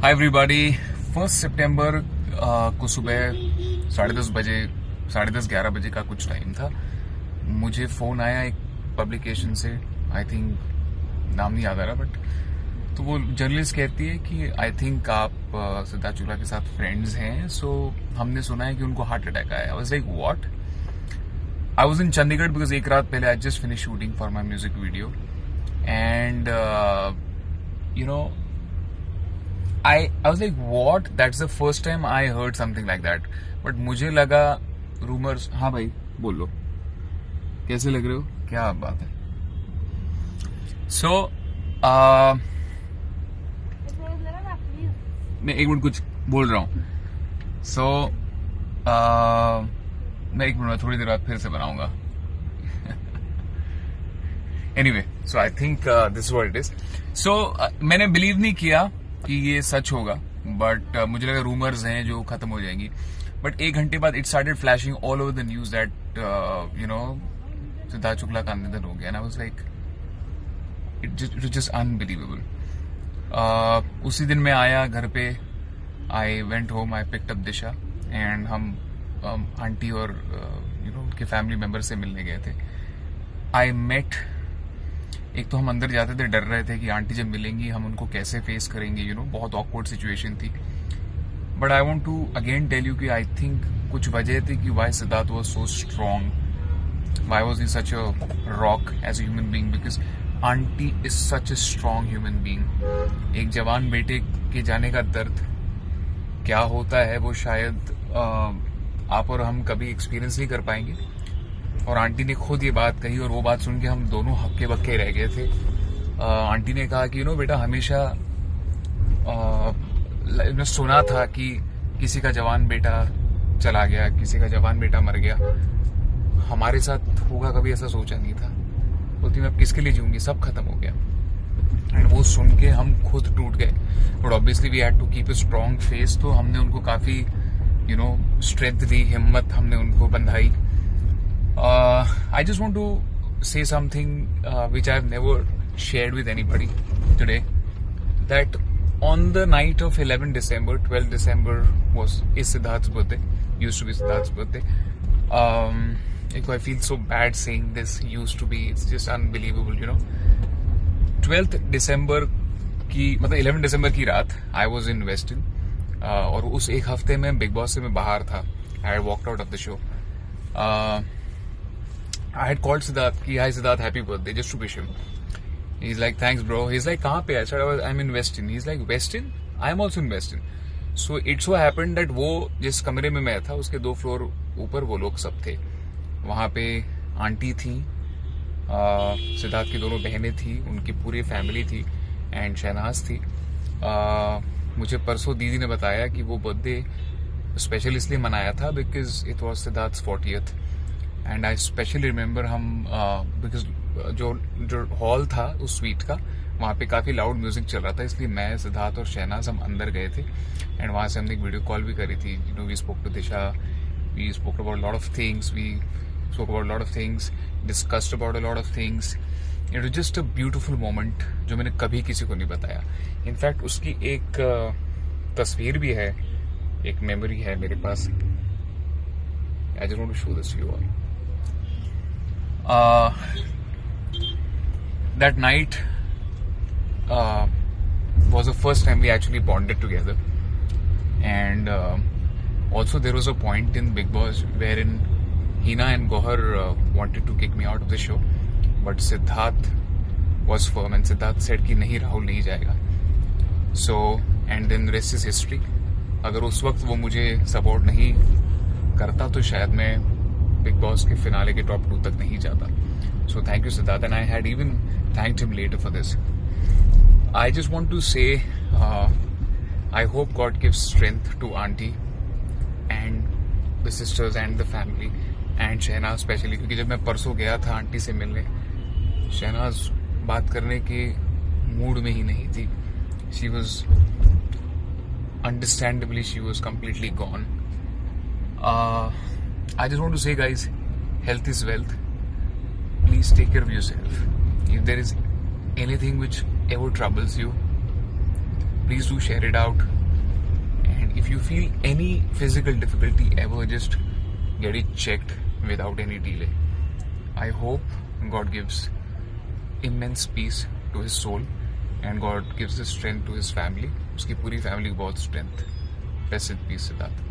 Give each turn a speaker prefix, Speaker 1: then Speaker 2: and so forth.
Speaker 1: Hi everybody. 1 सितंबर को सुबह 10:30 बजे 10:30-11 बजे का कुछ टाइम था। मुझे फोन आया एक पब्लिकेशन से, आई थिंक नाम नहीं याद आ रहा, बट तो वो जर्नलिस्ट कहती है कि आई थिंक आप सिद्धार्थ शुक्ला के साथ फ्रेंड्स हैं, सो हमने सुना है कि उनको हार्ट अटैक आया। I was like what. I was in Chandigarh because एक रात पहले I just finish shooting for my music video and you know I was like what, that's the first time I heard something like that, but मुझे लगा rumours. हाँ भाई बोलो, कैसे लग रहे हो, क्या बात है। सो मैं एक मिनट कुछ बोल रहा हूँ। सो मैं एक मिनट थोड़ी देर बाद फिर से बनाऊंगा। Anyway, so I think this is what it is. So मैंने बिलीव नहीं किया कि ये सच होगा, बट मुझे लगा रूमर्स हैं जो खत्म हो जाएंगी। बट 1 घंटे बाद it started flashing all over the news that Siddharth Shukla का निधन हो गया। And I was like it just unbelievable. उसी दिन मैं आया घर पे, I went home, I picked up Disha and हम आंटी और उनके फैमिली मेंबर से मिलने गए थे। आई मेट, एक तो हम अंदर जाते थे डर रहे थे कि आंटी जब मिलेंगी हम उनको कैसे फेस करेंगे, बहुत ऑकवर्ड सिचुएशन थी। But I want to again tell you कि आई थिंक कुछ वजह थी कि why Siddharth was so strong, why was he such a rock as a human being, because aunty is such a strong human being. एक जवान बेटे के जाने का दर्द क्या होता है वो शायद आप और हम कभी एक्सपीरियंस नहीं कर पाएंगे। और आंटी ने खुद ये बात कही और वो बात सुन के हम दोनों हक्के बक्के रह गए थे। आंटी ने कहा कि बेटा, हमेशा सुना था कि किसी का जवान बेटा चला गया, किसी का जवान बेटा मर गया, हमारे साथ होगा कभी ऐसा सोचा नहीं था। बोलती मैं अब किसके लिए जीऊंगी, सब खत्म हो गया। एंड वो सुन के हम खुद टूट गए। But obviously we had to keep a strong face, तो हमने उनको काफी स्ट्रेंथ दी, हिम्मत हमने उनको Badhaai. I just want to say something which I have never shared with anybody today, that on the night of 11 December, 12 December is Siddharth's birthday, used to be Siddharth's birthday. I feel so bad saying this, used to be, it's just unbelievable, 12th December की, मतलब 11 December की रात I was in Westin, और उस एक हफ्ते में big boss से मैं बाहर था। I had walked out of the show. I had called Siddharth कि hi Siddharth, happy birthday, just to wish him. He's like thanks bro. He's like कहाँ पे? I said I'm in Westin. He's like Westin? I'm also in Westin. So it so happened that वो जिस कमरे में मैं था उसके 2 floor ऊपर वो लोग सब थे। वहाँ पे आंटी थी, सिद्धार्थ की दोनों बहनें थी, उनकी पूरी फैमिली थी एंड शहनाज थी। मुझे परसों दीदी ने बताया कि वो बर्थडे स्पेशल इसलिए मनाया था because it was Siddharth's 40th। And I specially remember हम बिकॉज जो हॉल था उस स्वीट का, वहाँ पे काफ़ी लाउड म्यूजिक चल रहा था, इसलिए मैं सिद्धार्थ और शहनाज हम अंदर गए थे। एंड वहाँ से हमने एक वीडियो कॉल भी करी थी। We spoke to Disha, we spoke about lot of things, discussed about a lot of things. It was just a beautiful moment जो मैंने कभी किसी को नहीं बताया। इनफैक्ट उसकी एक तस्वीर भी है, एक मेमोरी है मेरे पास। I just want to show this you all. That night was the first time we actually bonded together, and also there was a point in Big Boss wherein Hina and Gohar wanted to kick me out of the show, but Siddharth was firm and Siddharth said कि नहीं राहुल नहीं जाएगा। So and then rest is history. अगर उस वक्त वो मुझे support नहीं करता तो शायद मैं बिग बॉस के फिनाले के टॉप 2 तक नहीं जाता। So thank you Siddharth, and I had even thanked him later for this. I just want to say I hope God gives strength to aunty and the sisters and the family and Shehnaaz specially, क्योंकि जब मैं परसों गया था aunty से मिलने, शहनाज बात करने के मूड में ही नहीं थी। She was understandably she was completely gone. I just want to say, guys, health is wealth. Please take care of yourself. If there is anything which ever troubles you, Please do share it out. And if you feel any physical difficulty ever, just get it checked without any delay. I hope God gives immense peace to his soul and God gives the strength to his family. उसकी पूरी family को बहुत strength. Rest in peace, Siddharth.